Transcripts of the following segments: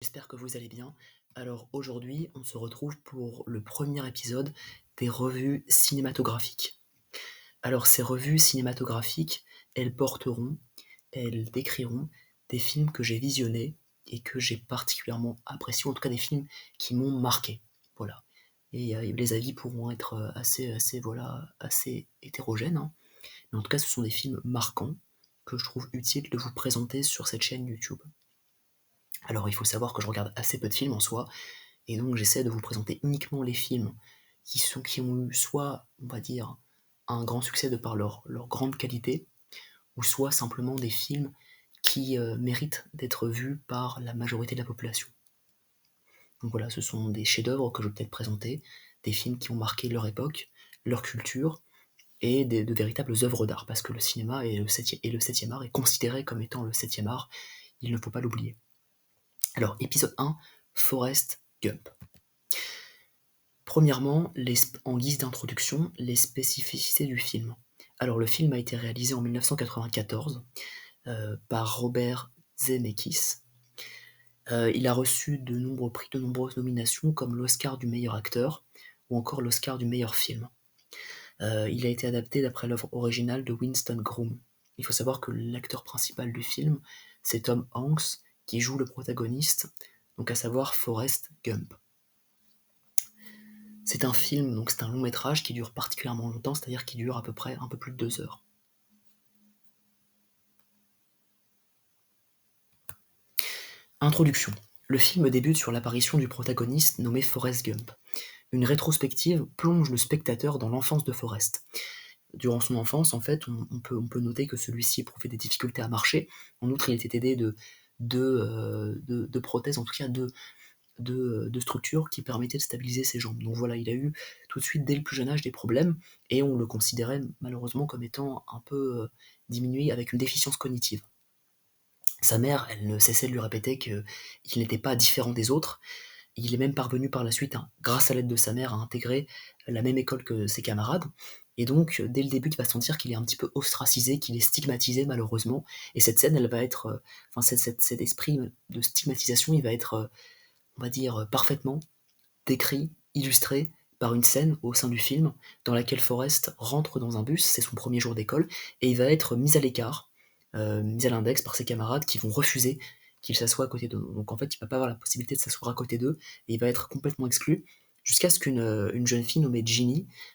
J'espère que vous allez bien. Alors aujourd'hui, on se retrouve pour le premier épisode des revues cinématographiques. Alors ces revues cinématographiques, elles porteront, elles décriront des films que j'ai visionnés et que j'ai particulièrement appréciés, ou en tout cas des films qui m'ont marqué. Voilà. Et les avis pourront être assez hétérogènes, hein. Mais en tout cas, ce sont des films marquants que je trouve utile de vous présenter sur cette chaîne YouTube. Alors il faut savoir que je regarde assez peu de films en soi, et donc j'essaie de vous présenter uniquement les films qui ont eu soit, on va dire, un grand succès de par leur grande qualité, ou soit simplement des films qui méritent d'être vus par la majorité de la population. Donc voilà, ce sont des chefs-d'œuvre que je vais peut-être présenter, des films qui ont marqué leur époque, leur culture, et de véritables œuvres d'art, parce que le cinéma et le septième art est considéré comme étant le septième art, il ne faut pas l'oublier. Alors, épisode 1, Forrest Gump. Premièrement, en guise d'introduction, les spécificités du film. Alors, le film a été réalisé en 1994 par Robert Zemeckis. Il a reçu de nombreux prix, de nombreuses nominations, comme l'Oscar du meilleur acteur ou encore l'Oscar du meilleur film. Il a été adapté d'après l'œuvre originale de Winston Groom. Il faut savoir que l'acteur principal du film, c'est Tom Hanks, qui joue le protagoniste, donc à savoir Forrest Gump. C'est un film, donc c'est un long métrage qui dure particulièrement longtemps, c'est-à-dire qui dure à peu près un peu plus de 2 heures. Introduction. Le film débute sur l'apparition du protagoniste nommé Forrest Gump. Une rétrospective plonge le spectateur dans l'enfance de Forrest. Durant son enfance, en fait, on peut noter que celui-ci éprouvait des difficultés à marcher. En outre, il était aidé de prothèses, en tout cas de structures qui permettaient de stabiliser ses jambes. Donc voilà, il a eu tout de suite, dès le plus jeune âge, des problèmes, et on le considérait malheureusement comme étant un peu diminué, avec une déficience cognitive. Sa mère, elle ne cessait de lui répéter qu'il n'était pas différent des autres. Il est même parvenu par la suite, hein, grâce à l'aide de sa mère, à intégrer la même école que ses camarades. Et donc, dès le début, il va sentir qu'il est un petit peu ostracisé, qu'il est stigmatisé malheureusement. Et cette scène, elle va être, cet esprit de stigmatisation, il va être, on va dire, parfaitement décrit, illustré par une scène au sein du film dans laquelle Forrest rentre dans un bus, c'est son premier jour d'école, et il va être mis à l'écart, mis à l'index par ses camarades qui vont refuser qu'il s'assoie à côté d'eux. Donc en fait, il ne va pas avoir la possibilité de s'asseoir à côté d'eux, et il va être complètement exclu, jusqu'à ce qu'une une jeune fille nommée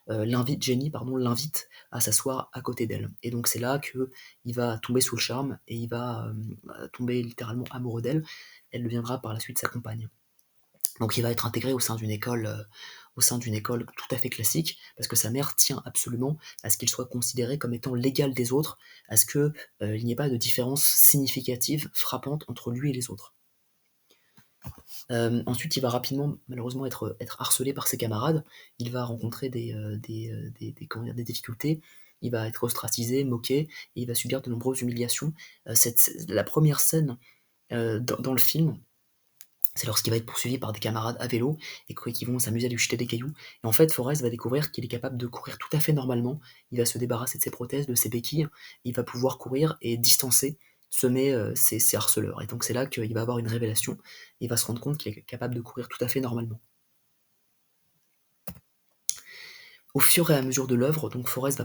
l'invite à s'asseoir à côté d'elle. Et donc c'est là qu'il va tomber sous le charme, et il va tomber littéralement amoureux d'elle. Elle deviendra par la suite sa compagne. Donc il va être intégré au sein d'une école tout à fait classique, parce que sa mère tient absolument à ce qu'il soit considéré comme étant l'égal des autres, à ce que il n'y ait pas de différence significative, frappante entre lui et les autres. Ensuite, il va rapidement, malheureusement, être harcelé par ses camarades. Il va rencontrer des difficultés. Il va être ostracisé, moqué, et il va subir de nombreuses humiliations. La première scène dans le film, c'est lorsqu'il va être poursuivi par des camarades à vélo et qui vont s'amuser à lui jeter des cailloux. Et en fait, Forrest va découvrir qu'il est capable de courir tout à fait normalement. Il va se débarrasser de ses prothèses, de ses béquilles. Il va pouvoir courir et distancer, semer ses harceleurs. Et donc c'est là qu'il va avoir une révélation. Il va se rendre compte qu'il est capable de courir tout à fait normalement. Au fur et à mesure de l'œuvre, donc Forrest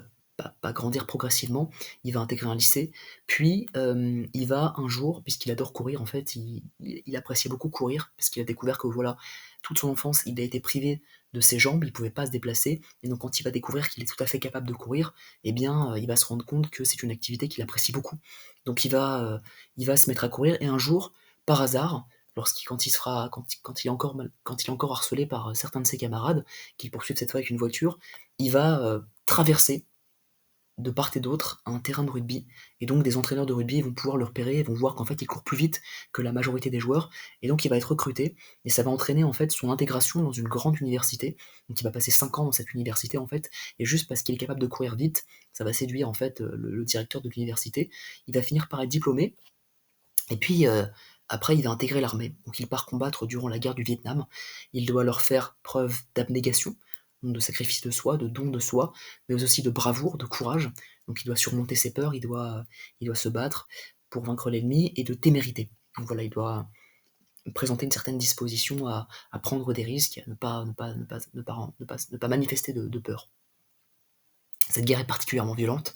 va grandir progressivement, il va intégrer un lycée, puis il va un jour, puisqu'il adore courir en fait, il appréciait beaucoup courir, parce qu'il a découvert que voilà, toute son enfance, il a été privé de ses jambes, il ne pouvait pas se déplacer, et donc quand il va découvrir qu'il est tout à fait capable de courir, eh bien il va se rendre compte que c'est une activité qu'il apprécie beaucoup. Donc il va se mettre à courir, et un jour, par hasard, quand il est encore harcelé par certains de ses camarades, qu'il poursuivent cette fois avec une voiture, il va traverser de part et d'autre un terrain de rugby, et donc des entraîneurs de rugby vont pouvoir le repérer, vont voir qu'en fait il court plus vite que la majorité des joueurs, et donc il va être recruté, et ça va entraîner en fait son intégration dans une grande université. Donc il va passer 5 ans dans cette université en fait, et juste parce qu'il est capable de courir vite, ça va séduire en fait le directeur de l'université. Il va finir par être diplômé, et puis après il va intégrer l'armée, donc il part combattre durant la guerre du Vietnam. Il doit leur faire preuve d'abnégation, donc de sacrifice de soi, de don de soi, mais aussi de bravoure, de courage. Donc il doit surmonter ses peurs, il doit se battre pour vaincre l'ennemi, et de témérité. Donc voilà, il doit présenter une certaine disposition à prendre des risques et à ne pas manifester de peur. Cette guerre est particulièrement violente,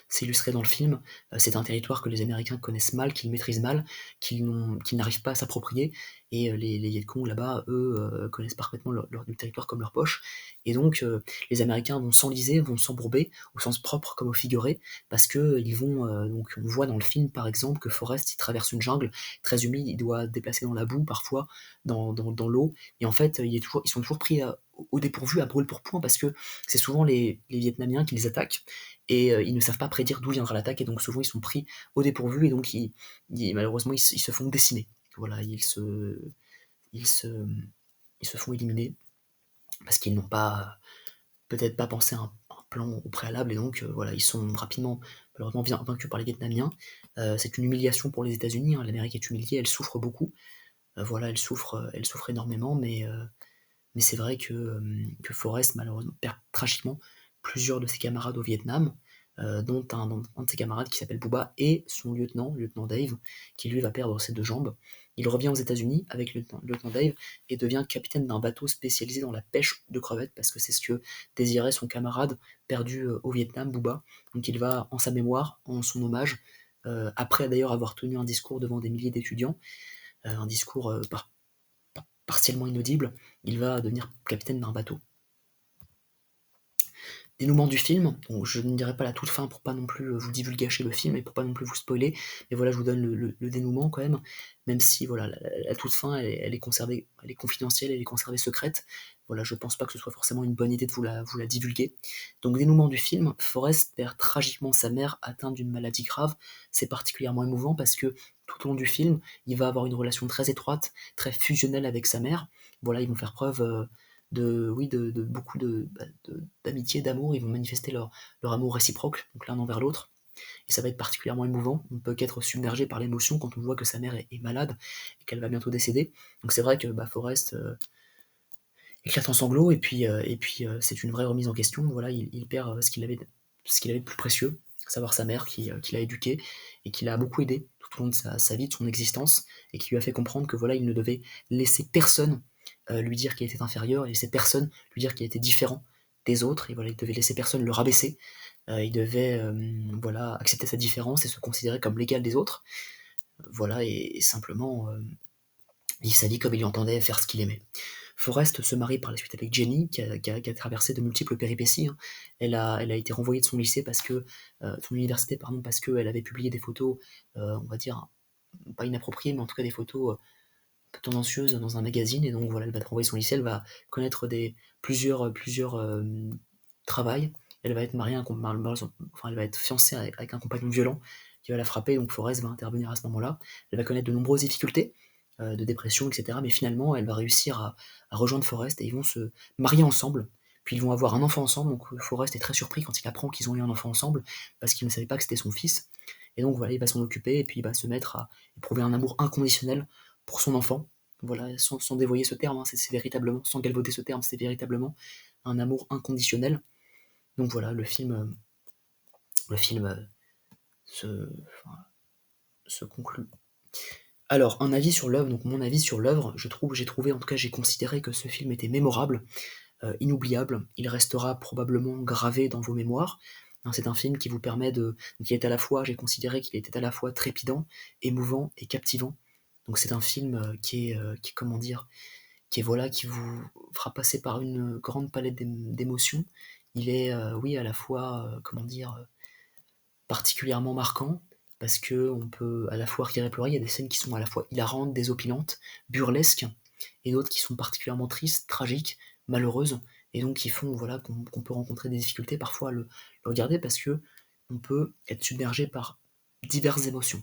c'est illustré dans le film. C'est un territoire que les Américains connaissent mal, qu'ils maîtrisent mal, qu'ils n'arrivent pas à s'approprier. Et les Viet Cong là-bas, eux, connaissent parfaitement le territoire comme leur poche. Et donc, les Américains vont s'enliser, vont s'embourber, au sens propre comme au figuré, parce que ils vont. Donc, on voit dans le film, par exemple, que Forrest, il traverse une jungle très humide, il doit se déplacer dans la boue, parfois, dans l'eau. Et en fait, ils sont toujours pris au dépourvu, à brûle-pourpoint, parce que c'est souvent les Vietnamiens qui les attaquent et ils ne savent pas prédire d'où viendra l'attaque, et donc souvent ils sont pris au dépourvu, et donc malheureusement ils se font décimer. Voilà, ils se, ils se font éliminer parce qu'ils n'ont pas peut-être pas pensé à un plan au préalable, et donc voilà, ils sont rapidement malheureusement vaincus par les Vietnamiens. C'est une humiliation pour les États-Unis, hein. L'Amérique est humiliée, elle souffre beaucoup. Voilà, elle souffre énormément, mais c'est vrai que Forrest, malheureusement, perd tragiquement plusieurs de ses camarades au Vietnam, dont un de ses camarades qui s'appelle Booba, et son lieutenant Dave, qui lui va perdre ses deux jambes. Il revient aux États-Unis avec le lieutenant Dave et devient capitaine d'un bateau spécialisé dans la pêche de crevettes, parce que c'est ce que désirait son camarade perdu au Vietnam, Booba. Donc il va, en sa mémoire, en son hommage, après d'ailleurs avoir tenu un discours devant des milliers d'étudiants, un discours partiellement inaudible, il va devenir capitaine d'un bateau. Dénouement du film, bon, je ne dirai pas la toute fin pour pas non plus vous divulgacher le film et pour pas non plus vous spoiler, mais voilà, je vous donne le dénouement quand même si voilà, la toute fin, elle est conservée, elle est confidentielle, elle est conservée secrète. Voilà, je pense pas que ce soit forcément une bonne idée de vous la divulguer. Donc, dénouement du film, Forrest perd tragiquement sa mère atteinte d'une maladie grave. C'est particulièrement émouvant parce que tout au long du film, il va avoir une relation très étroite, très fusionnelle avec sa mère. Voilà, ils vont faire preuve de beaucoup d'amitié, d'amour. Ils vont manifester leur amour réciproque, donc l'un envers l'autre. Et ça va être particulièrement émouvant. On peut qu'être submergé par l'émotion quand on voit que sa mère est malade et qu'elle va bientôt décéder. Donc c'est vrai que Forrest éclate en sanglots, et puis c'est une vraie remise en question. Voilà, il perd ce qu'il avait de plus précieux, à savoir sa mère qui l'a éduqué et qui l'a beaucoup aidé tout au long de sa vie, de son existence, et qui lui a fait comprendre que voilà, il ne devait laisser personne lui dire qu'il était inférieur, et laisser personne lui dire qu'il était différent des autres, et voilà, il devait laisser personne le rabaisser. Il devait voilà, accepter sa différence et se considérer comme l'égal des autres. Voilà, et simplement vivre sa vie comme il entendait, faire ce qu'il aimait. Forrest se marie par la suite avec Jenny, qui a traversé de multiples péripéties, hein. Elle a été renvoyée de son lycée de son université, pardon, parce qu'elle avait publié des photos, on va dire, pas inappropriées, mais en tout cas des photos un peu tendancieuses dans un magazine, et donc voilà, elle va être renvoyée de son lycée, elle va connaître plusieurs travails. Elle va être mariée elle va être fiancée avec un compagnon violent qui va la frapper, donc Forrest va intervenir à ce moment-là. Elle va connaître de nombreuses difficultés, de dépression, etc. Mais finalement, elle va réussir à rejoindre Forrest, et ils vont se marier ensemble. Puis ils vont avoir un enfant ensemble. Donc Forrest est très surpris quand il apprend qu'ils ont eu un enfant ensemble, parce qu'il ne savait pas que c'était son fils. Et donc voilà, il va s'en occuper, et puis il va se mettre à éprouver un amour inconditionnel pour son enfant. Voilà, sans dévoyer ce terme, hein, c'est véritablement, sans galvauder ce terme, c'est véritablement un amour inconditionnel. Donc voilà, le film se, enfin, se conclut. Alors, un avis sur l'œuvre, donc mon avis sur l'œuvre, j'ai trouvé, en tout cas j'ai considéré que ce film était mémorable, inoubliable. Il restera probablement gravé dans vos mémoires. Hein, c'est un film qui vous permet de... Donc il est à la fois, j'ai considéré qu'il était à la fois trépidant, émouvant et captivant. Donc c'est un film comment dire, voilà, qui vous fera passer par une grande palette d'émotions. Il est, oui, à la fois, comment dire, particulièrement marquant, parce que on peut à la fois rire et pleurer. Il y a des scènes qui sont à la fois hilarantes, désopilantes, burlesques, et d'autres qui sont particulièrement tristes, tragiques, malheureuses, et donc qui font voilà, qu'on peut rencontrer des difficultés parfois à le regarder, parce que on peut être submergé par diverses émotions.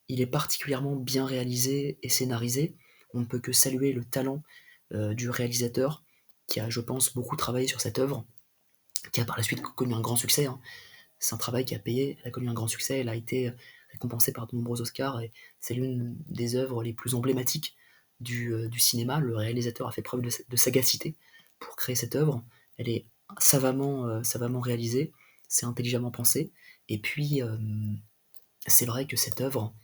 Il est particulièrement bien réalisé et scénarisé. On ne peut que saluer le talent du réalisateur, qui a, je pense, beaucoup travaillé sur cette œuvre, qui a par la suite connu un grand succès, hein. C'est un travail qui a payé, elle a connu un grand succès, elle a été récompensée par de nombreux Oscars, et c'est l'une des œuvres les plus emblématiques du cinéma. Le réalisateur a fait preuve de sagacité pour créer cette œuvre. Elle est savamment réalisée, c'est intelligemment pensé, et puis c'est vrai que cette œuvre,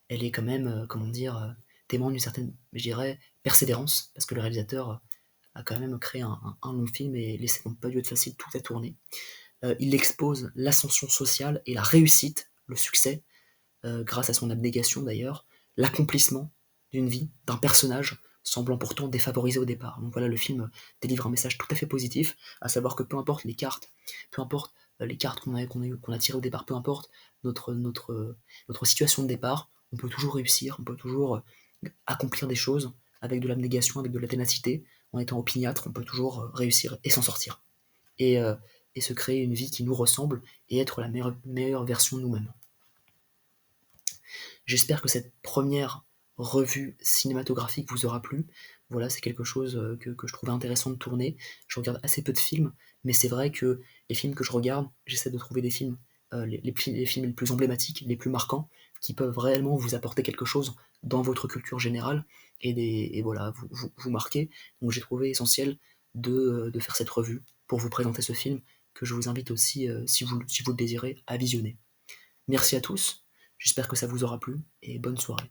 elle est quand même, comment dire, témoigne d'une certaine, je dirais, persévérance, parce que le réalisateur a quand même créé un long film et les scènes n'ont pas dû être faciles tout à tourner. Il expose l'ascension sociale et la réussite, le succès, grâce à son abnégation d'ailleurs, l'accomplissement d'une vie, d'un personnage semblant pourtant défavorisé au départ. Donc voilà, le film délivre un message tout à fait positif, à savoir que peu importe les cartes, peu importe les cartes qu'on a tirées au départ, peu importe notre situation de départ, on peut toujours réussir, on peut toujours accomplir des choses avec de l'abnégation, avec de la ténacité, en étant opiniâtre, on peut toujours réussir et s'en sortir. Et, euh, et se créer une vie qui nous ressemble et être la meilleure version de nous-mêmes. J'espère que cette première revue cinématographique vous aura plu. Voilà, c'est quelque chose que je trouvais intéressant de tourner. Je regarde assez peu de films, mais c'est vrai que les films que je regarde, j'essaie de trouver des films, les films les plus emblématiques, les plus marquants, qui peuvent réellement vous apporter quelque chose dans votre culture générale et voilà, vous marquer. Donc j'ai trouvé essentiel de faire cette revue pour vous présenter ce film que je vous invite aussi, si vous le désirez, à visionner. Merci à tous, j'espère que ça vous aura plu et bonne soirée.